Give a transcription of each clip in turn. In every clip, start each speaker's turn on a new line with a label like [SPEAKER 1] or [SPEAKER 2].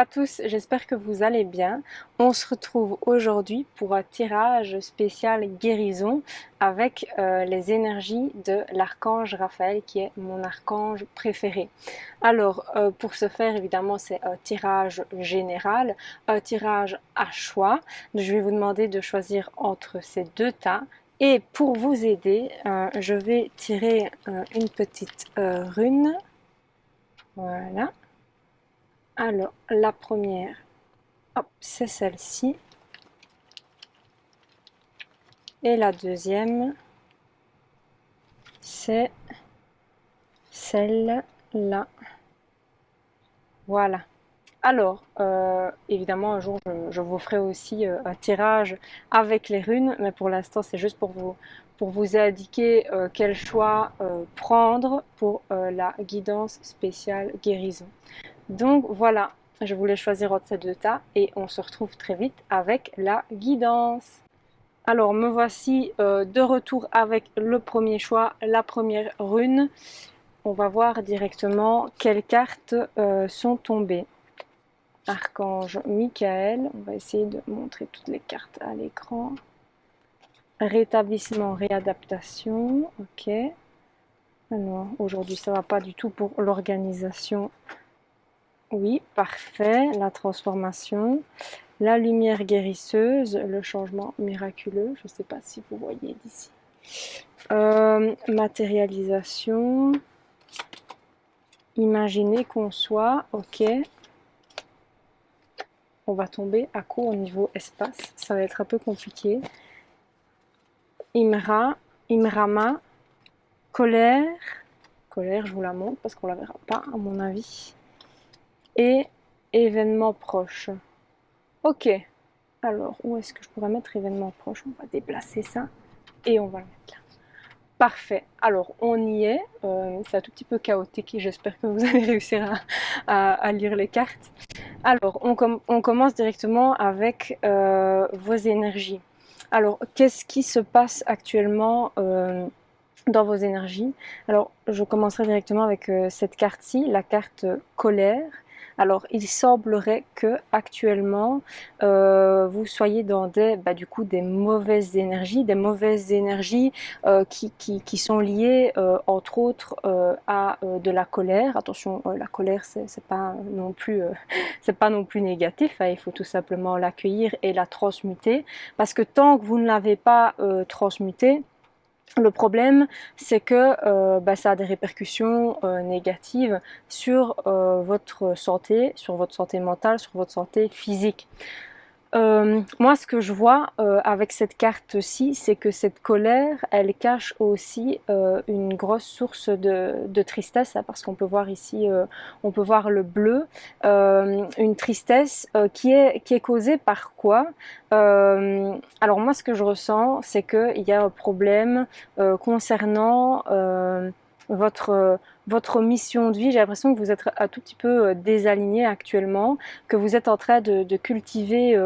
[SPEAKER 1] à tous, j'espère que vous allez bien. On se retrouve aujourd'hui pour un tirage spécial guérison avec les énergies de l'archange Raphaël qui est mon archange préféré. Alors pour ce faire évidemment c'est un tirage général, un tirage à choix. Je vais vous demander de choisir entre ces deux tas. Et pour vous aider, je vais tirer une petite rune. Voilà. Alors, la première, hop, c'est celle-ci. Et la deuxième, c'est celle-là. Voilà. Alors, évidemment, un jour, je vous ferai aussi un tirage avec les runes, mais pour l'instant, c'est juste pour vous indiquer quel choix prendre pour la guidance spéciale guérison. Donc voilà, je voulais choisir entre ces deux tas et on se retrouve très vite avec la guidance. Alors me voici de retour avec le premier choix, la première rune. On va voir directement quelles cartes sont tombées. Archange Michael, on va essayer de montrer toutes les cartes à l'écran. Rétablissement, réadaptation, ok. Alors aujourd'hui ça va pas du tout pour l'organisation. Oui, parfait. La transformation, la lumière guérisseuse, le changement miraculeux. Je ne sais pas si vous voyez d'ici. Matérialisation. Imaginer qu'on soit. Ok. On va tomber à court au niveau espace. Ça va être un peu compliqué. Imra, Imrama, colère. Colère, je vous la montre parce qu'on ne la verra pas à mon avis. Et événement proche. Ok, alors où est-ce que je pourrais mettre événement proche? On va déplacer ça et on va le mettre là. Parfait, alors on y est, c'est un tout petit peu chaotique et j'espère que vous allez réussir à lire les cartes. Alors on commence directement avec vos énergies. Alors qu'est-ce qui se passe actuellement dans vos énergies? Alors je commencerai directement avec cette carte-ci, la carte colère. Alors, il semblerait que actuellement vous soyez dans du coup, des mauvaises énergies qui sont liées entre autres à de la colère. Attention, la colère c'est pas non plus c'est pas non plus négatif, hein, il faut tout simplement l'accueillir et la transmuter parce que tant que vous ne l'avez pas transmutée, le problème, c'est que ça a des répercussions négatives sur votre santé mentale, sur votre santé physique. Moi, ce que je vois avec cette carte-ci, c'est que cette colère, elle cache aussi une grosse source de tristesse, hein, parce qu'on peut voir ici, on peut voir le bleu, une tristesse qui est causée par quoi? Alors moi, ce que je ressens, c'est qu'il y a un problème concernant votre mission de vie. J'ai l'impression que vous êtes un tout petit peu désaligné actuellement, que vous êtes en train de cultiver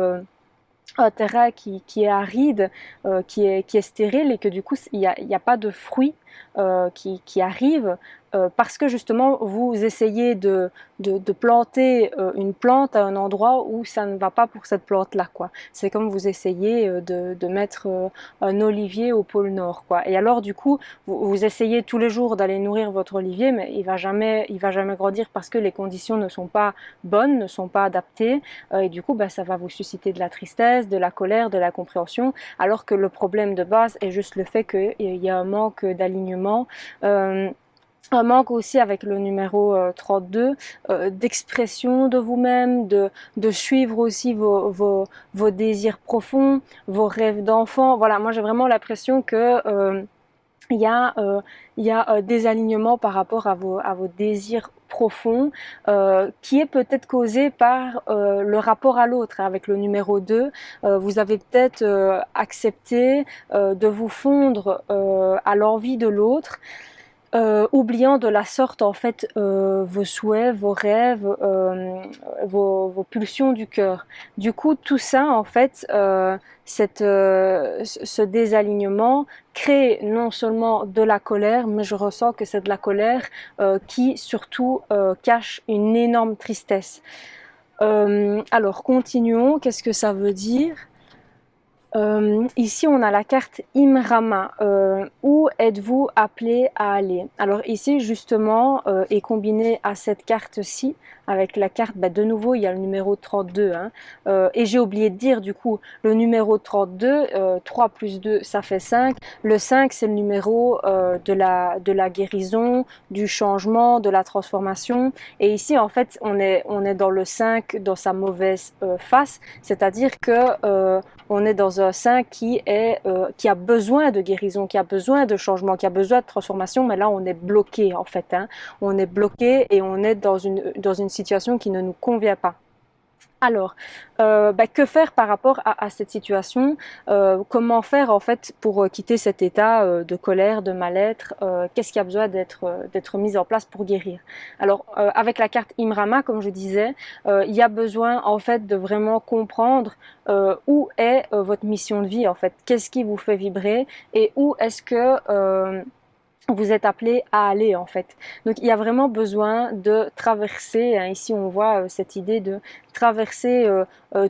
[SPEAKER 1] un terrain qui est aride, qui est stérile et que du coup il y a pas de fruits qui arrivent parce que justement vous essayez de planter une plante à un endroit où ça ne va pas pour cette plante là quoi. C'est comme vous essayez de mettre un olivier au pôle Nord quoi. Et alors du coup vous essayez tous les jours d'aller nourrir votre olivier mais il va jamais grandir parce que les conditions ne sont pas bonnes, ne sont pas adaptées et du coup ça va vous susciter de la tristesse, de la colère, de la compréhension alors que le problème de base est juste le fait qu'il y a un manque d'alignement. Un manque aussi avec le numéro 32 d'expression de vous-même, de suivre aussi vos désirs profonds, vos rêves d'enfant. Voilà, moi j'ai vraiment l'impression que il y a un désalignement par rapport à vos désirs profonds qui est peut-être causé par le rapport à l'autre. Avec le numéro 2, vous avez peut-être accepté de vous fondre à l'envie de l'autre. Oubliant de la sorte en fait vos souhaits, vos rêves, vos pulsions du cœur. Du coup, tout ça en fait, ce désalignement crée non seulement de la colère, mais je ressens que c'est de la colère qui surtout cache une énorme tristesse. Alors continuons, qu'est-ce que ça veut dire? Ici, on a la carte Imrama. Où êtes-vous appelé à aller? Alors ici, justement, est combiné à cette carte-ci, avec la carte, bah, de nouveau, il y a le numéro 32. Hein, et j'ai oublié de dire, du coup, le numéro 32, 3 plus 2, ça fait 5. Le 5, c'est le numéro de la guérison, du changement, de la transformation. Et ici, en fait, on est dans le 5, dans sa mauvaise face, c'est-à-dire que on est dans un sein qui a besoin de guérison, qui a besoin de changement, qui a besoin de transformation, mais là on est bloqué en fait. Hein. On est bloqué et on est dans une situation qui ne nous convient pas. Alors, que faire par rapport à cette situation? Comment faire en fait pour quitter cet état de colère, de mal-être? Qu'est-ce qui a besoin d'être mis en place pour guérir? Alors, avec la carte Imrama, comme je disais, il y a besoin en fait de vraiment comprendre où est votre mission de vie en fait. Qu'est-ce qui vous fait vibrer et où est-ce que vous êtes appelé à aller en fait. Donc il y a vraiment besoin de traverser, hein, ici on voit cette idée de traverser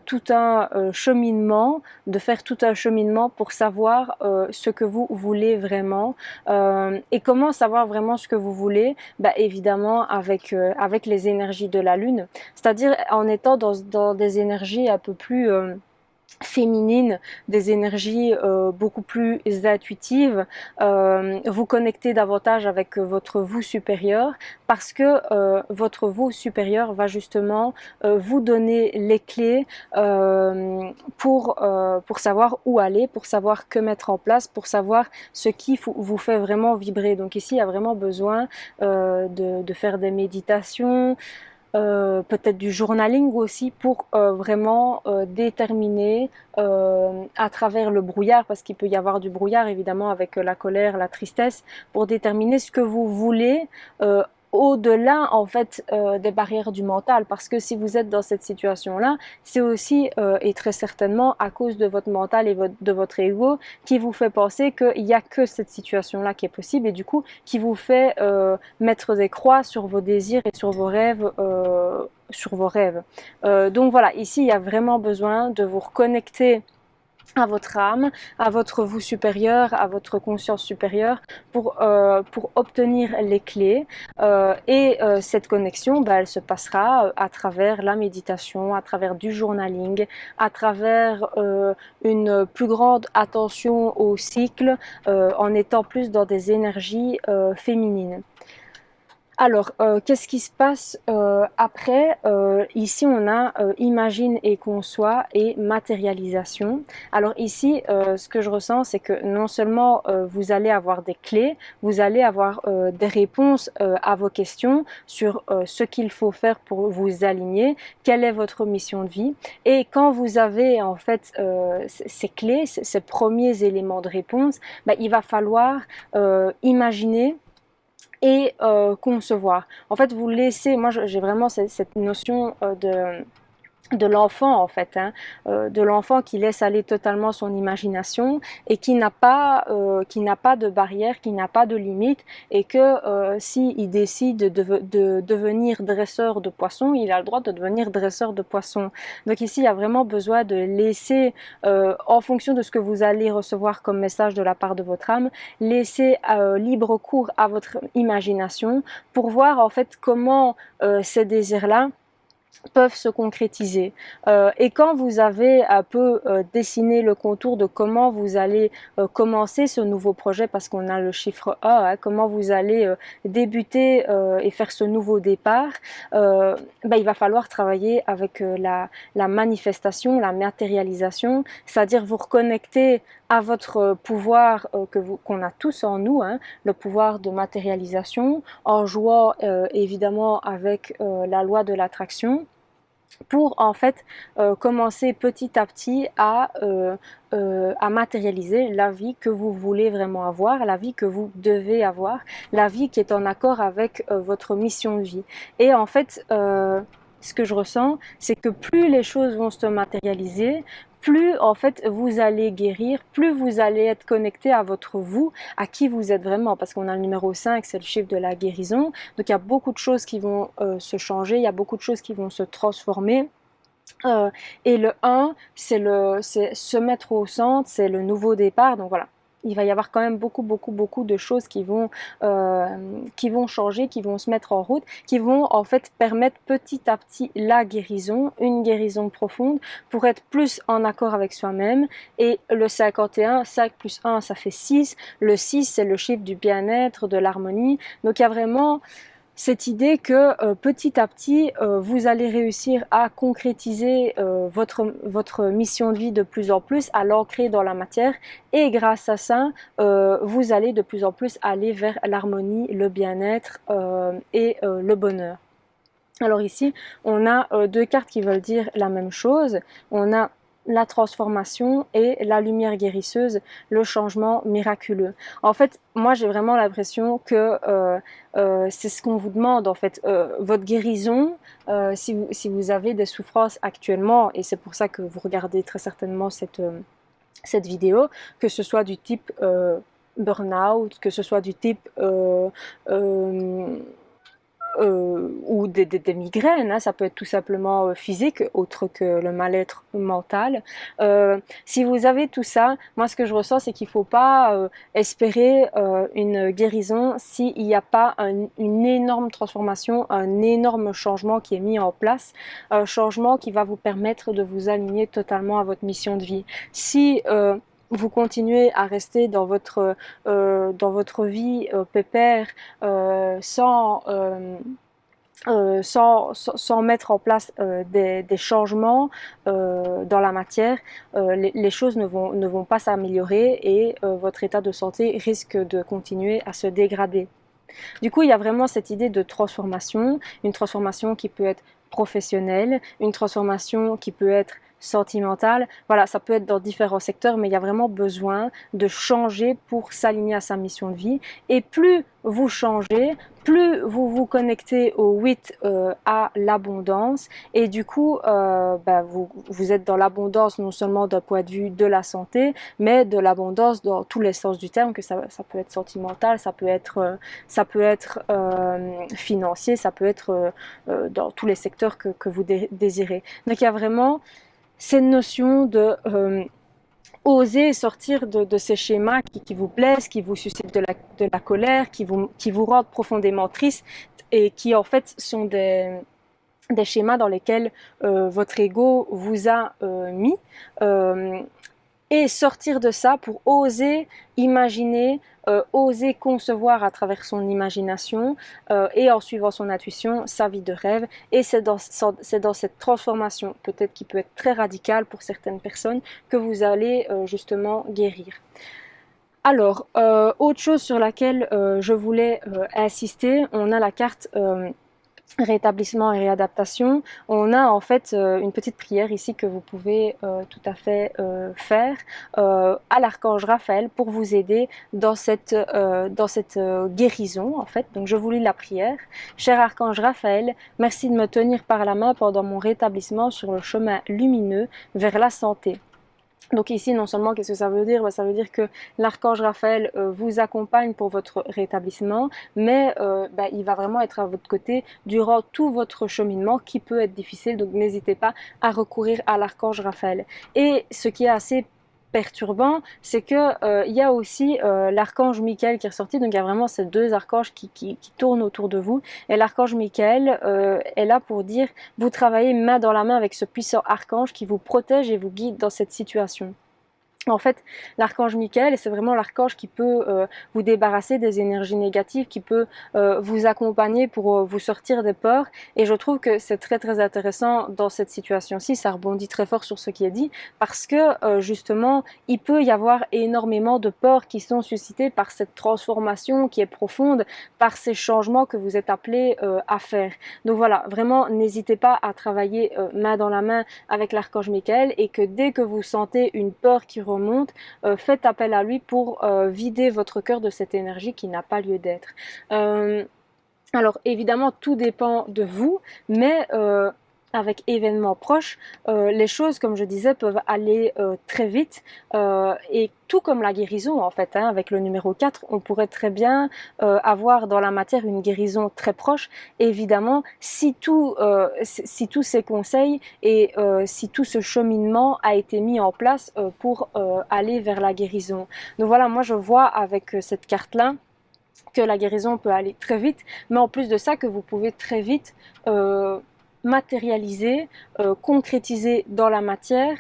[SPEAKER 1] tout un cheminement, de faire tout un cheminement pour savoir ce que vous voulez vraiment. Et comment savoir vraiment ce que vous voulez? Bah, évidemment avec les énergies de la lune, c'est-à-dire en étant dans des énergies un peu plus féminines, des énergies beaucoup plus intuitives, vous connectez davantage avec votre vous supérieur parce que votre vous supérieur va justement vous donner les clés pour savoir où aller, pour savoir que mettre en place, pour savoir ce qui vous fait vraiment vibrer. Donc ici, il y a vraiment besoin de faire des méditations, peut-être du journaling aussi pour vraiment déterminer à travers le brouillard, parce qu'il peut y avoir du brouillard évidemment avec la colère, la tristesse, pour déterminer ce que vous voulez au-delà en fait des barrières du mental, parce que si vous êtes dans cette situation-là, c'est aussi et très certainement à cause de votre mental et de votre ego qui vous fait penser qu'il n'y a que cette situation-là qui est possible et du coup qui vous fait mettre des croix sur vos désirs et sur vos rêves. Donc voilà, ici il y a vraiment besoin de vous reconnecter à votre âme, à votre vous supérieur, à votre conscience supérieure pour obtenir les clés. Cette connexion, bah, elle se passera à travers la méditation, à travers du journaling, à travers une plus grande attention au cycle, en étant plus dans des énergies féminines. Alors, qu'est-ce qui se passe après? Ici, on a imagine et conçoit et matérialisation. Alors ici, ce que je ressens, c'est que non seulement vous allez avoir des clés, vous allez avoir des réponses à vos questions sur ce qu'il faut faire pour vous aligner, quelle est votre mission de vie. Et quand vous avez en fait ces clés, ces premiers éléments de réponse, bah, il va falloir imaginer et concevoir. En fait, vous laissez, moi j'ai vraiment cette notion de l'enfant en fait, hein, de l'enfant qui laisse aller totalement son imagination et qui n'a pas de barrière, qui n'a pas de limite et que s'il décide de devenir dresseur de poissons, il a le droit de devenir dresseur de poissons. Donc ici, il y a vraiment besoin de laisser, en fonction de ce que vous allez recevoir comme message de la part de votre âme, laisser libre cours à votre imagination pour voir en fait comment ces désirs-là peuvent se concrétiser. Et quand vous avez un peu dessiné le contour de comment vous allez commencer ce nouveau projet, parce qu'on a le chiffre A, hein, comment vous allez débuter et faire ce nouveau départ, il va falloir travailler avec la manifestation, la matérialisation, c'est-à-dire vous reconnecter à votre pouvoir qu'on a tous en nous, hein, le pouvoir de matérialisation, en jouant évidemment avec la loi de l'attraction, pour en fait commencer petit à petit à matérialiser la vie que vous voulez vraiment avoir, la vie que vous devez avoir, la vie qui est en accord avec votre mission de vie. Et en fait, ce que je ressens, c'est que plus les choses vont se matérialiser, plus en fait vous allez guérir, plus vous allez être connecté à votre vous, à qui vous êtes vraiment, parce qu'on a le numéro 5, c'est le chiffre de la guérison, donc il y a beaucoup de choses qui vont se changer, il y a beaucoup de choses qui vont se transformer. Et le 1, c'est se mettre au centre, c'est le nouveau départ, donc voilà. Il va y avoir quand même beaucoup de choses qui vont changer, qui vont se mettre en route, qui vont en fait permettre petit à petit la guérison, une guérison profonde pour être plus en accord avec soi-même. Et le 51, 5 plus 1, ça fait 6. Le 6, c'est le chiffre du bien-être, de l'harmonie. Donc il y a vraiment cette idée que petit à petit, vous allez réussir à concrétiser votre mission de vie de plus en plus, à l'ancrer dans la matière, et grâce à ça, vous allez de plus en plus aller vers l'harmonie, le bien-être et le bonheur. Alors ici, on a deux cartes qui veulent dire la même chose. On a la transformation et la lumière guérisseuse, le changement miraculeux. En fait, moi j'ai vraiment l'impression que c'est ce qu'on vous demande en fait. Votre guérison, si vous avez des souffrances actuellement, et c'est pour ça que vous regardez très certainement cette vidéo, que ce soit du type burn-out, que ce soit du type ou des migraines, hein, ça peut être tout simplement physique, autre que le mal-être mental. Si vous avez tout ça, moi ce que je ressens, c'est qu'il ne faut pas espérer une guérison s'il n'y a pas une énorme transformation, un énorme changement qui est mis en place, un changement qui va vous permettre de vous aligner totalement à votre mission de vie. Si vous continuez à rester dans votre vie pépère sans mettre en place des changements dans la matière, les choses ne vont pas s'améliorer et votre état de santé risque de continuer à se dégrader. Du coup, il y a vraiment cette idée de transformation, une transformation qui peut être professionnelle, une transformation qui peut être sentimentale. Voilà, ça peut être dans différents secteurs, mais il y a vraiment besoin de changer pour s'aligner à sa mission de vie. Et plus vous changez, plus vous vous connectez au 8, à l'abondance, et du coup, vous êtes dans l'abondance non seulement d'un point de vue de la santé, mais de l'abondance dans tous les sens du terme, que ça peut être sentimental, ça peut être financier, ça peut être dans tous les secteurs que vous désirez. Donc il y a vraiment cette notion de oser sortir de ces schémas qui vous blessent, qui vous suscitent de la colère, qui vous rendent profondément triste et qui en fait sont des schémas dans lesquels votre ego vous a mis. Et sortir de ça pour oser imaginer, oser concevoir à travers son imagination et en suivant son intuition sa vie de rêve. Et c'est dans cette transformation, peut-être qui peut être très radicale pour certaines personnes, que vous allez justement guérir. Alors, autre chose sur laquelle je voulais insister, on a la carte rétablissement et réadaptation. On a en fait une petite prière ici que vous pouvez tout à fait faire à l'archange Raphaël pour vous aider dans cette guérison en fait. Donc je vous lis la prière. Cher archange Raphaël, merci de me tenir par la main pendant mon rétablissement sur le chemin lumineux vers la santé. Donc ici, non seulement, qu'est-ce que ça veut dire? Ça veut dire que l'archange Raphaël vous accompagne pour votre rétablissement, mais il va vraiment être à votre côté durant tout votre cheminement qui peut être difficile, donc n'hésitez pas à recourir à l'archange Raphaël. Et ce qui est assez perturbant, c'est que il y a aussi l'archange Michael qui est ressorti, donc il y a vraiment ces deux archanges qui tournent autour de vous, et l'archange Michael est là pour dire vous travaillez main dans la main avec ce puissant archange qui vous protège et vous guide dans cette situation. En fait, l'archange Michael, c'est vraiment l'archange qui peut vous débarrasser des énergies négatives, qui peut vous accompagner pour vous sortir des peurs. Et je trouve que c'est très très intéressant dans cette situation-ci, ça rebondit très fort sur ce qui est dit, parce que justement, il peut y avoir énormément de peurs qui sont suscitées par cette transformation qui est profonde, par ces changements que vous êtes appelés à faire. Donc voilà, vraiment, n'hésitez pas à travailler main dans la main avec l'archange Michael, et que dès que vous sentez une peur qui remonte, faites appel à lui pour vider votre cœur de cette énergie qui n'a pas lieu d'être. Alors évidemment tout dépend de vous, mais avec événements proches, les choses, comme je disais, peuvent aller très vite et tout comme la guérison en fait, hein, avec le numéro 4, on pourrait très bien avoir dans la matière une guérison très proche. Et évidemment, si tous ces conseils et si tout ce cheminement a été mis en place pour aller vers la guérison. Donc voilà, moi je vois avec cette carte-là que la guérison peut aller très vite, mais en plus de ça, que vous pouvez très vite matérialiser, concrétiser dans la matière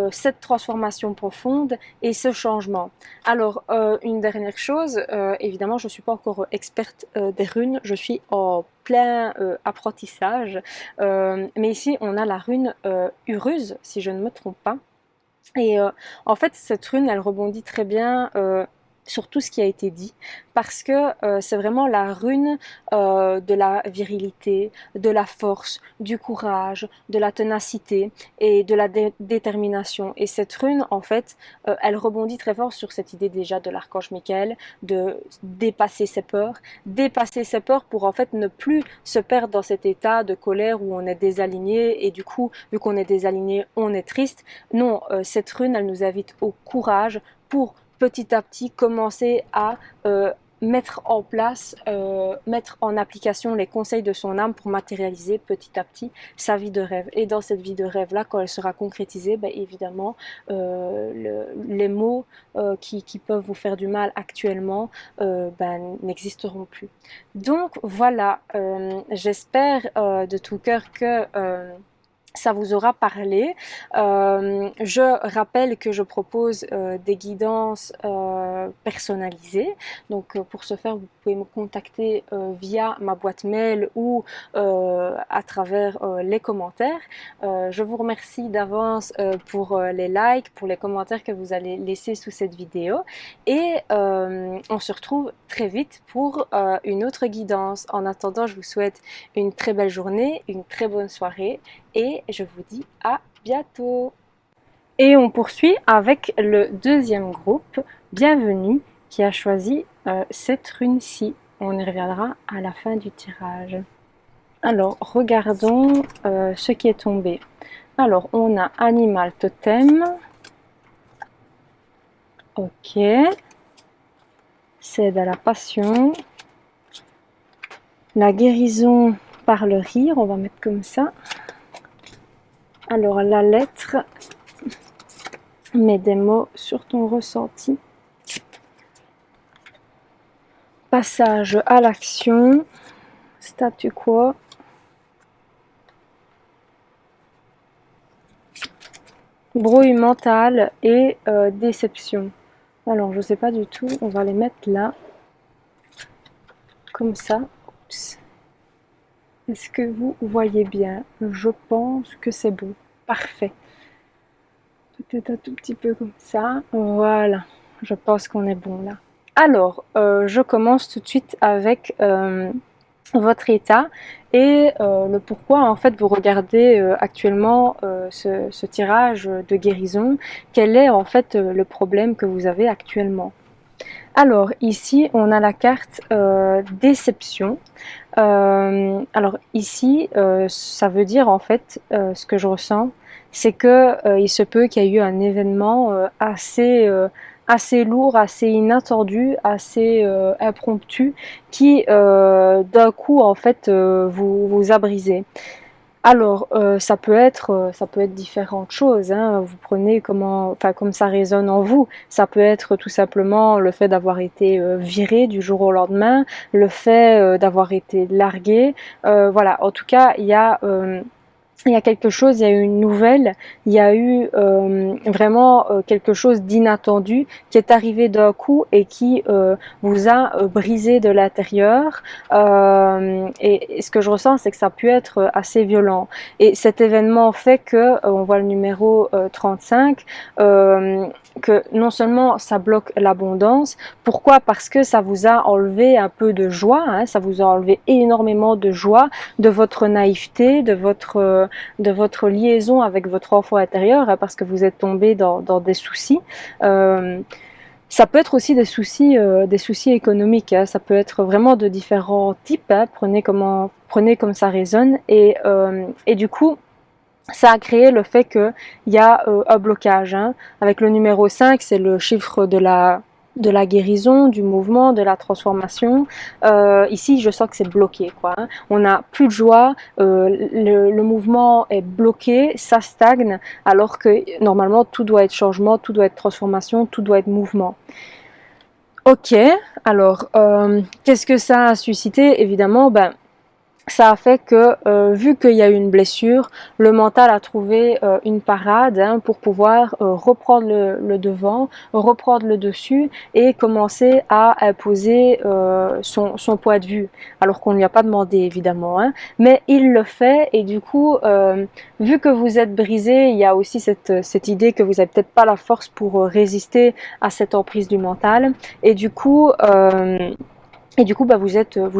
[SPEAKER 1] cette transformation profonde et ce changement. Alors, une dernière chose, évidemment, je ne suis pas encore experte des runes, je suis en plein apprentissage, mais ici, on a la rune Uruz, si je ne me trompe pas. Et en fait, cette rune, elle rebondit très bien sur tout ce qui a été dit, parce que c'est vraiment la rune de la virilité, de la force, du courage, de la ténacité et de la détermination. Et cette rune, en fait, elle rebondit très fort sur cette idée déjà de l'archange Michael, de dépasser ses peurs pour en fait ne plus se perdre dans cet état de colère où on est désaligné, et du coup, vu qu'on est désaligné, on est triste. Non, cette rune, elle nous invite au courage pour petit à petit commencer à mettre en place, mettre en application les conseils de son âme pour matérialiser petit à petit sa vie de rêve. Et dans cette vie de rêve-là, quand elle sera concrétisée, ben évidemment, les mots qui peuvent vous faire du mal actuellement ben, n'existeront plus. Donc voilà, j'espère de tout cœur que ça vous aura parlé. Je rappelle que je propose des guidances personnalisées. Donc pour ce faire, vous pouvez me contacter via ma boîte mail ou à travers les commentaires. Je vous remercie d'avance pour les likes, pour les commentaires que vous allez laisser sous cette vidéo. Et on se retrouve très vite pour une autre guidance. En attendant, je vous souhaite une très belle journée, une très bonne soirée et je vous dis à bientôt. Et on poursuit avec le deuxième groupe, Bienvenue, qui a choisi cette rune-ci. On y reviendra à la fin du tirage. Alors, regardons ce qui est tombé. Alors, on a Animal Totem. Ok. Cède à la passion. La guérison par le rire, on va mettre comme ça. Alors, la lettre, mets des mots sur ton ressenti. Passage à l'action, statu quo. Brouille mentale et déception. Alors, je ne sais pas du tout, on va les mettre là. Comme ça. Oups. Est-ce que vous voyez bien? Je pense que c'est bon. Parfait. Peut-être un tout petit peu comme ça. Voilà. Je pense qu'on est bon là. Alors, je commence tout de suite avec votre état et le pourquoi en fait vous regardez actuellement ce tirage de guérison. Quel est en fait le problème que vous avez actuellement? Alors ici on a la carte déception. Alors ici ça veut dire en fait ce que je ressens, c'est que il se peut qu'il y ait eu un événement assez lourd, assez inattendu, assez impromptu qui d'un coup en fait vous a brisé. Alors, ça peut être différentes choses, hein. Vous prenez comme ça résonne en vous. Ça peut être tout simplement le fait d'avoir été viré du jour au lendemain, le fait d'avoir été largué. Voilà, en tout cas, il y a quelque chose, il y a eu une nouvelle, il y a eu vraiment quelque chose d'inattendu qui est arrivé d'un coup et qui vous a brisé de l'intérieur. Et ce que je ressens, c'est que ça a pu être assez violent. Et cet événement fait que, on voit le numéro 35, que non seulement ça bloque l'abondance, pourquoi? Parce que ça vous a enlevé un peu de joie, hein, ça vous a enlevé énormément de joie, de votre naïveté, de votre liaison avec votre enfant intérieur, hein, parce que vous êtes tombé dans des soucis. Ça peut être aussi des soucis économiques, hein, ça peut être vraiment de différents types, hein, prenez comme ça résonne, et du coup, ça a créé le fait qu'il y a un blocage. Hein. Avec le numéro 5, c'est le chiffre de la guérison, du mouvement, de la transformation. Ici, je sens que c'est bloqué, quoi. Hein. On n'a plus de joie, le mouvement est bloqué, ça stagne, alors que normalement, tout doit être changement, tout doit être transformation, tout doit être mouvement. Ok, alors, qu'est-ce que ça a suscité? Évidemment, ça a fait que, vu qu'il y a eu une blessure, le mental a trouvé une parade hein, pour pouvoir reprendre le devant, reprendre le dessus et commencer à imposer son point de vue, alors qu'on ne lui a pas demandé évidemment. Hein, mais il le fait et du coup, vu que vous êtes brisé, il y a aussi cette idée que vous n'avez peut-être pas la force pour résister à cette emprise du mental et du coup... vous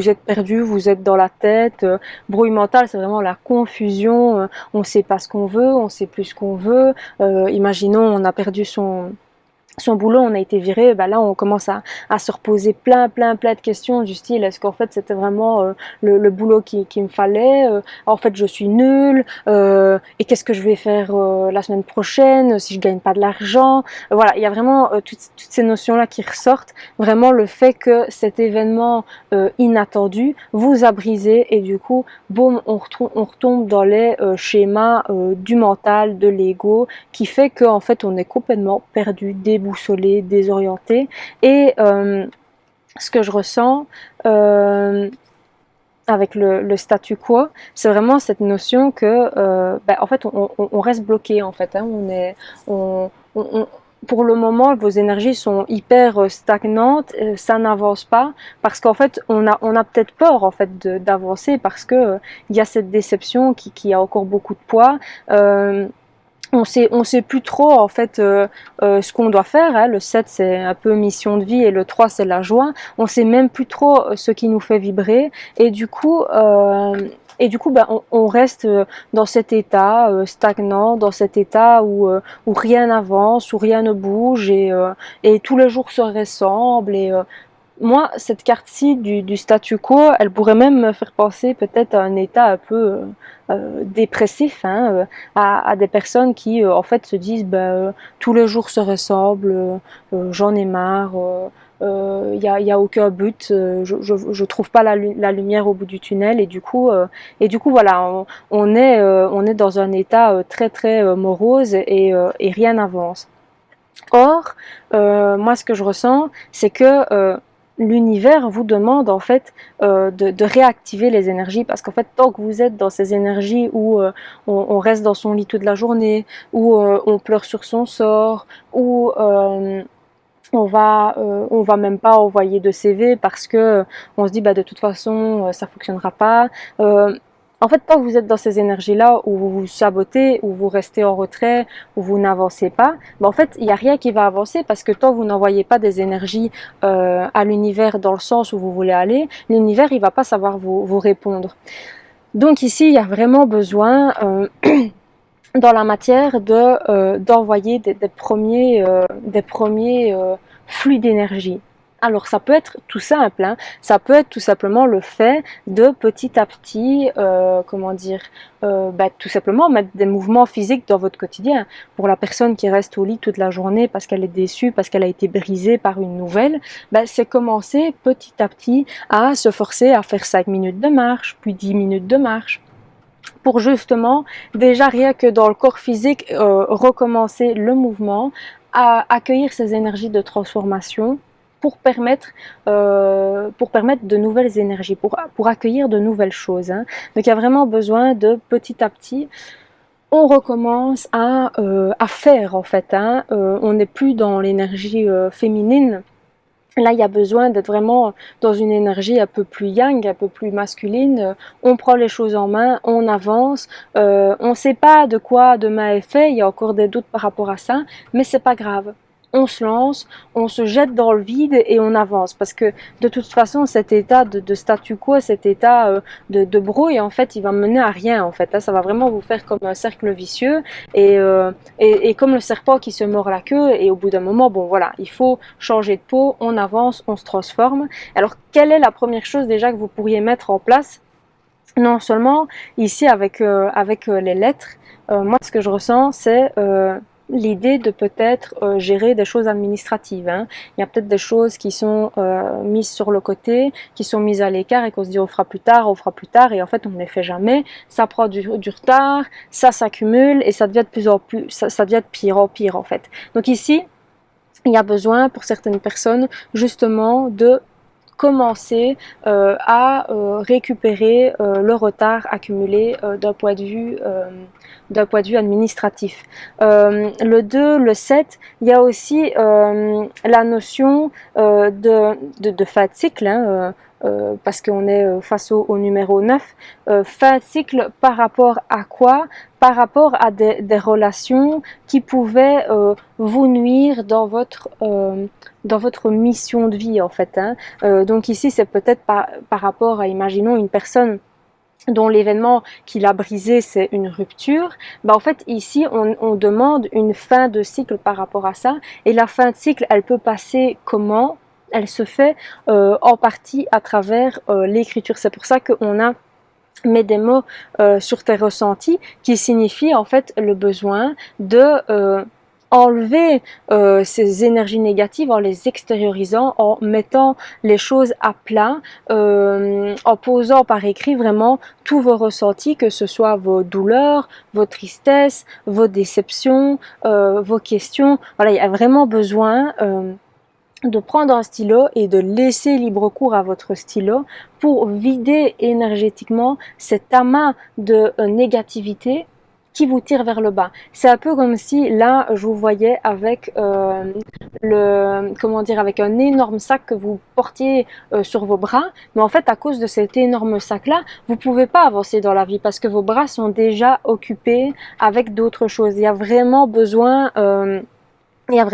[SPEAKER 1] êtes perdu, vous êtes dans la tête. Brouille mentale, c'est vraiment la confusion. On ne sait pas ce qu'on veut, on ne sait plus ce qu'on veut. Imaginons, on a perdu son boulot, on a été viré, là on commence à se reposer plein de questions du style est-ce qu'en fait c'était vraiment le boulot qu'il me fallait, en fait je suis nulle, et qu'est-ce que je vais faire la semaine prochaine si je gagne pas de l'argent, voilà, il y a vraiment toutes ces notions-là qui ressortent, vraiment le fait que cet événement inattendu vous a brisé et du coup, boum, on retombe dans les schémas du mental, de l'ego, qui fait qu'en fait on est complètement perdu, déboussolé, désorienté. Et ce que je ressens avec le statu quo, c'est vraiment cette notion que en fait on reste bloqué en fait. Hein, pour le moment, vos énergies sont hyper stagnantes, ça n'avance pas parce qu'en fait, on a peut-être peur en fait d'avancer parce que il y a cette déception qui a encore beaucoup de poids. On sait plus trop en fait ce qu'on doit faire. Hein. Le 7 c'est un peu mission de vie et le 3 c'est la joie. On sait même plus trop ce qui nous fait vibrer et du coup on reste dans cet état stagnant, dans cet état où rien n'avance, où rien ne bouge et tous les jours se ressemblent et moi, cette carte-ci du statu quo, elle pourrait même me faire penser peut-être à un état un peu dépressif, hein, à des personnes qui en fait se disent tous les jours se ressemblent, j'en ai marre, y a aucun but, je trouve pas la lumière au bout du tunnel et du coup voilà, on est dans un état très morose et rien n'avance. Or, moi ce que je ressens, c'est que l'univers vous demande en fait de réactiver les énergies parce qu'en fait tant que vous êtes dans ces énergies où on reste dans son lit toute la journée, où on pleure sur son sort, où on va même pas envoyer de CV parce que on se dit de toute façon ça fonctionnera pas. En fait, tant que vous êtes dans ces énergies-là où vous vous sabotez, où vous restez en retrait, où vous n'avancez pas, en fait, il n'y a rien qui va avancer parce que tant que vous n'envoyez pas des énergies à l'univers dans le sens où vous voulez aller, l'univers, il va pas savoir vous répondre. Donc ici, il y a vraiment besoin dans la matière d'envoyer des premiers flux d'énergie. Alors ça peut être tout simple, hein. Ça peut être tout simplement le fait de petit à petit, tout simplement mettre des mouvements physiques dans votre quotidien. Pour la personne qui reste au lit toute la journée parce qu'elle est déçue, parce qu'elle a été brisée par une nouvelle, c'est commencer petit à petit à se forcer à faire 5 minutes de marche, puis 10 minutes de marche, pour justement, déjà rien que dans le corps physique, recommencer le mouvement, à accueillir ces énergies de transformation pour permettre de nouvelles énergies, pour accueillir de nouvelles choses. Hein. Donc il y a vraiment besoin de petit à petit, on recommence à faire en fait. Hein. On n'est plus dans l'énergie féminine. Là, il y a besoin d'être vraiment dans une énergie un peu plus yang, un peu plus masculine. On prend les choses en main, on avance. On ne sait pas de quoi demain est fait. Il y a encore des doutes par rapport à ça, mais c'est pas grave. On se lance, on se jette dans le vide et on avance. Parce que de toute façon, cet état de statu quo, cet état de brouille, en fait, il va mener à rien. En fait, là, ça va vraiment vous faire comme un cercle vicieux et comme le serpent qui se mord la queue. Et au bout d'un moment, bon voilà, il faut changer de peau, on avance, on se transforme. Alors, quelle est la première chose déjà que vous pourriez mettre en place Non seulement ici avec les lettres, moi ce que je ressens c'est l'idée de peut-être gérer des choses administratives, hein. Il y a peut-être des choses qui sont mises sur le côté, qui sont mises à l'écart et qu'on se dit on fera plus tard et en fait on ne les fait jamais. Ça prend du retard, ça s'accumule et ça devient de plus en plus, ça devient de pire en pire en fait. Donc ici, il y a besoin pour certaines personnes justement de commencer à récupérer le retard accumulé d'un point de vue administratif. Le 2, le 7, il y a aussi la notion de fin de cycle, hein, parce qu'on est face au numéro 9. Fin de cycle par rapport à quoi? Par rapport à des relations qui pouvaient vous nuire dans votre mission de vie en fait, hein. Donc ici c'est peut-être par rapport à, imaginons, une personne dont l'événement qui l'a brisé c'est une rupture, bah en fait ici on demande une fin de cycle par rapport à ça, et la fin de cycle elle peut passer comment? Elle se fait en partie à travers l'écriture. C'est pour ça qu'on a met des mots sur tes ressentis qui signifient en fait le besoin de enlever ces énergies négatives en les extériorisant, en mettant les choses à plat, en posant par écrit vraiment tous vos ressentis, que ce soit vos douleurs, vos tristesses, vos déceptions, vos questions. Voilà, il y a vraiment besoin de prendre un stylo et de laisser libre cours à votre stylo pour vider énergétiquement cet amas de négativité qui vous tire vers le bas. C'est un peu comme si là je vous voyais avec avec un énorme sac que vous portiez sur vos bras, mais en fait à cause de cet énorme sac là vous pouvez pas avancer dans la vie parce que vos bras sont déjà occupés avec d'autres choses. Il y a vraiment besoin là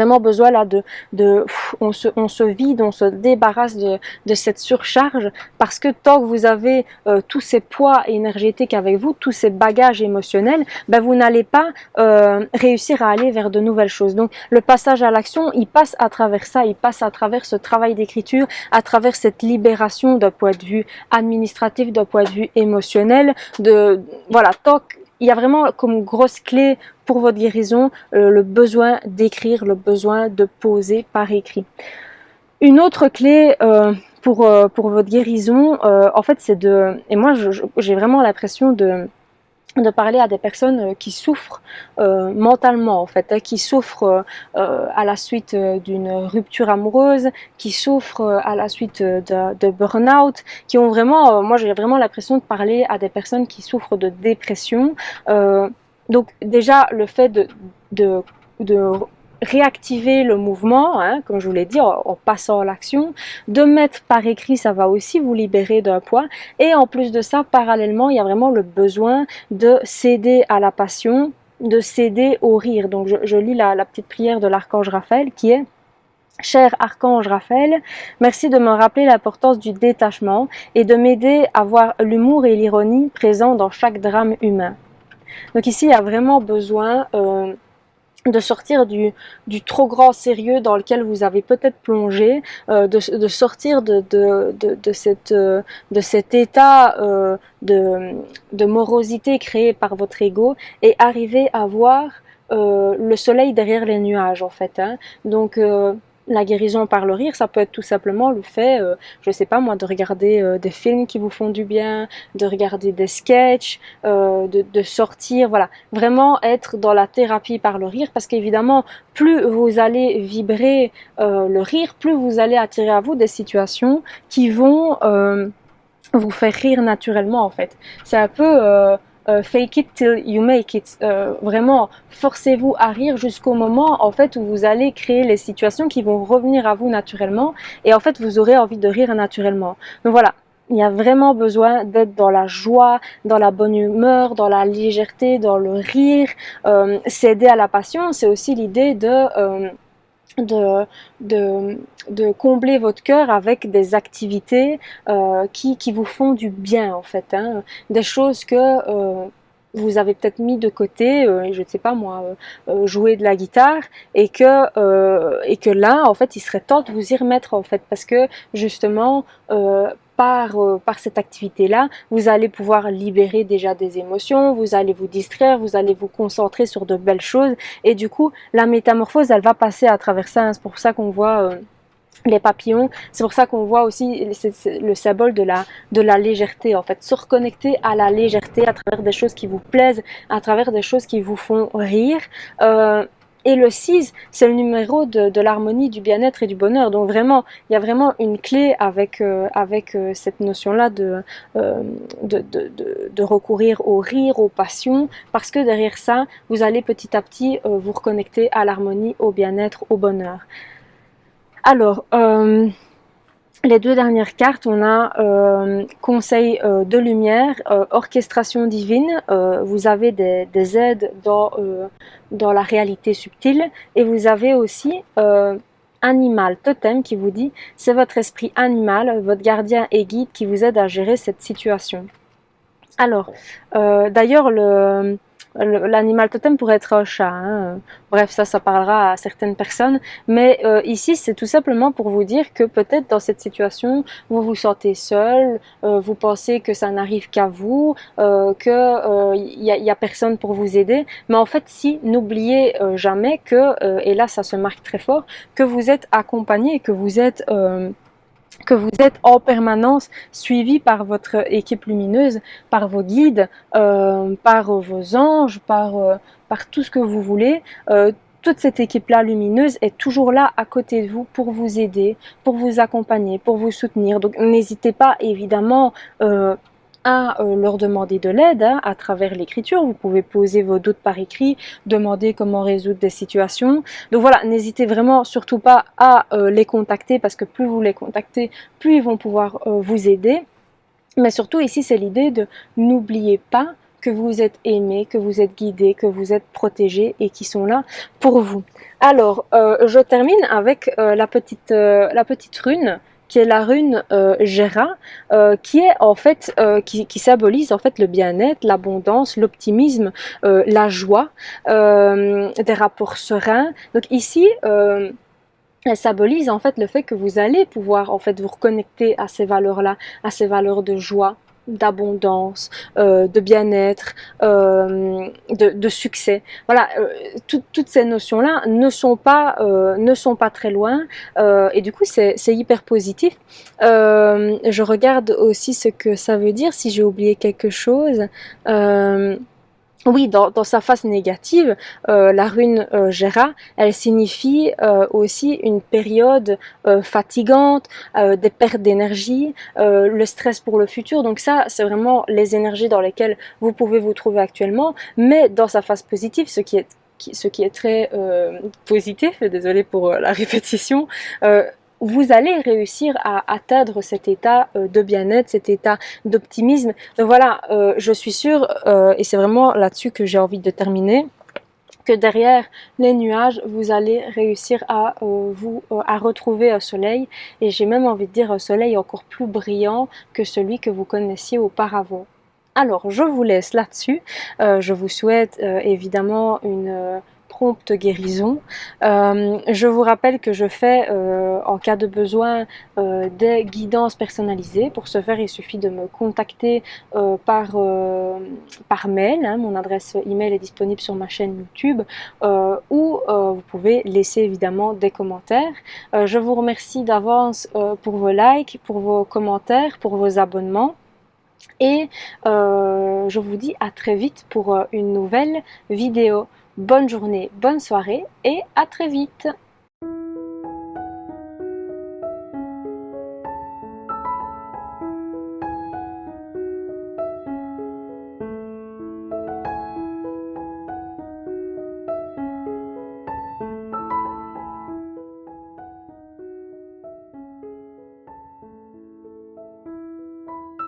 [SPEAKER 1] on se vide, on se débarrasse de cette surcharge, parce que tant que vous avez tous ces poids énergétiques avec vous, tous ces bagages émotionnels, ben vous n'allez pas réussir à aller vers de nouvelles choses. Donc le passage à l'action, il passe à travers ça, il passe à travers ce travail d'écriture, à travers cette libération d'un point de vue administratif, d'un point de vue émotionnel, voilà, tant que il y a vraiment comme grosse clé pour votre guérison le besoin d'écrire, le besoin de poser par écrit. Une autre clé pour votre guérison, en fait, et moi j'ai vraiment l'impression de parler à des personnes qui souffrent mentalement en fait, hein, qui souffrent à la suite d'une rupture amoureuse, qui souffrent à la suite de burn-out, qui ont vraiment, moi j'ai vraiment l'impression de parler à des personnes qui souffrent de dépression. Donc déjà le fait de réactiver le mouvement, hein, comme je vous l'ai dit, en passant à l'action, de mettre par écrit, ça va aussi vous libérer d'un poids. Et en plus de ça, parallèlement, il y a vraiment le besoin de céder à la passion, de céder au rire. Donc je lis la petite prière de l'archange Raphaël qui est: Cher archange Raphaël, merci de me rappeler l'importance du détachement et de m'aider à voir l'humour et l'ironie présents dans chaque drame humain. Donc ici, il y a vraiment besoin de sortir du trop grand sérieux dans lequel vous avez peut-être plongé, de sortir de cet état de morosité créé par votre ego et arriver à voir le soleil derrière les nuages en fait, hein. Donc la guérison par le rire, ça peut être tout simplement le fait, je sais pas moi, de regarder des films qui vous font du bien, de regarder des sketchs, de sortir, voilà, vraiment être dans la thérapie par le rire, parce qu'évidemment, plus vous allez vibrer le rire, plus vous allez attirer à vous des situations qui vont vous faire rire naturellement en fait. C'est un peu fake it till you make it. Vraiment, forcez-vous à rire jusqu'au moment en fait où vous allez créer les situations qui vont revenir à vous naturellement, et en fait vous aurez envie de rire naturellement. Donc voilà, il y a vraiment besoin d'être dans la joie, dans la bonne humeur, dans la légèreté, dans le rire. Céder à la passion, c'est aussi l'idée de, de combler votre cœur avec des activités qui vous font du bien en fait, hein. Des choses que vous avez peut-être mis de côté, je ne sais pas moi, jouer de la guitare, et que là, en fait, il serait temps de vous y remettre, en fait, parce que justement, par cette activité-là, vous allez pouvoir libérer déjà des émotions, vous allez vous distraire, vous allez vous concentrer sur de belles choses, et du coup, la métamorphose, elle va passer à travers ça, hein. C'est pour ça qu'on voit les papillons, c'est pour ça qu'on voit aussi le symbole de la légèreté, en fait, se reconnecter à la légèreté à travers des choses qui vous plaisent, à travers des choses qui vous font rire. Euh, et le 6, c'est le numéro de l'harmonie, du bien-être et du bonheur. Donc vraiment, il y a vraiment une clé avec cette notion-là de recourir au rire, aux passions, parce que derrière ça, vous allez petit à petit vous reconnecter à l'harmonie, au bien-être, au bonheur. Alors, les deux dernières cartes, on a conseil de lumière, orchestration divine. Vous avez des aides dans la réalité subtile, et vous avez aussi animal, totem, qui vous dit c'est votre esprit animal, votre gardien et guide qui vous aide à gérer cette situation. Alors, d'ailleurs, l'animal totem pourrait être un chat, hein. Bref, ça parlera à certaines personnes. Mais ici, c'est tout simplement pour vous dire que peut-être dans cette situation, vous vous sentez seul, vous pensez que ça n'arrive qu'à vous, que y a personne pour vous aider. Mais en fait, si, n'oubliez jamais que, et là, ça se marque très fort, que vous êtes accompagné, que vous êtes en permanence suivi par votre équipe lumineuse, par vos guides, par vos anges, par tout ce que vous voulez. Toute cette équipe-là lumineuse est toujours là à côté de vous pour vous aider, pour vous accompagner, pour vous soutenir. Donc n'hésitez pas évidemment à leur demander de l'aide, hein, à travers l'écriture. Vous pouvez poser vos doutes par écrit, demander comment résoudre des situations. Donc voilà, n'hésitez vraiment surtout pas à les contacter, parce que plus vous les contactez, plus ils vont pouvoir vous aider. Mais surtout ici, c'est l'idée de n'oubliez pas que vous êtes aimé, que vous êtes guidé, que vous êtes protégé, et qui sont là pour vous. Alors, je termine avec la petite rune, qui est la rune Gera, qui est en fait qui symbolise en fait le bien-être, l'abondance, l'optimisme, la joie, des rapports sereins. Donc ici, elle symbolise en fait le fait que vous allez pouvoir en fait vous reconnecter à ces valeurs-là, à ces valeurs de joie, d'abondance, de bien-être, de succès. Voilà, toutes ces notions-là ne sont pas très loin, et du coup c'est hyper positif. Je regarde aussi ce que ça veut dire, si j'ai oublié quelque chose. Oui, dans sa face négative, la rune Gera, elle signifie aussi une période fatigante, des pertes d'énergie, le stress pour le futur. Donc ça, c'est vraiment les énergies dans lesquelles vous pouvez vous trouver actuellement. Mais dans sa face positive, ce qui est très positif, désolé pour la répétition, vous allez réussir à atteindre cet état de bien-être, cet état d'optimisme. Donc voilà, je suis sûre, et c'est vraiment là-dessus que j'ai envie de terminer, que derrière les nuages, vous allez réussir à à retrouver un soleil, et j'ai même envie de dire un soleil encore plus brillant que celui que vous connaissiez auparavant. Alors, je vous laisse là-dessus. Je vous souhaite évidemment une prompte guérison. Je vous rappelle que je fais, en cas de besoin, des guidances personnalisées. Pour ce faire, il suffit de me contacter par mail, hein. Mon adresse email est disponible sur ma chaîne YouTube, ou vous pouvez laisser évidemment des commentaires. Je vous remercie d'avance pour vos likes, pour vos commentaires, pour vos abonnements. Et je vous dis à très vite pour une nouvelle vidéo. Bonne journée, bonne soirée, et à très vite!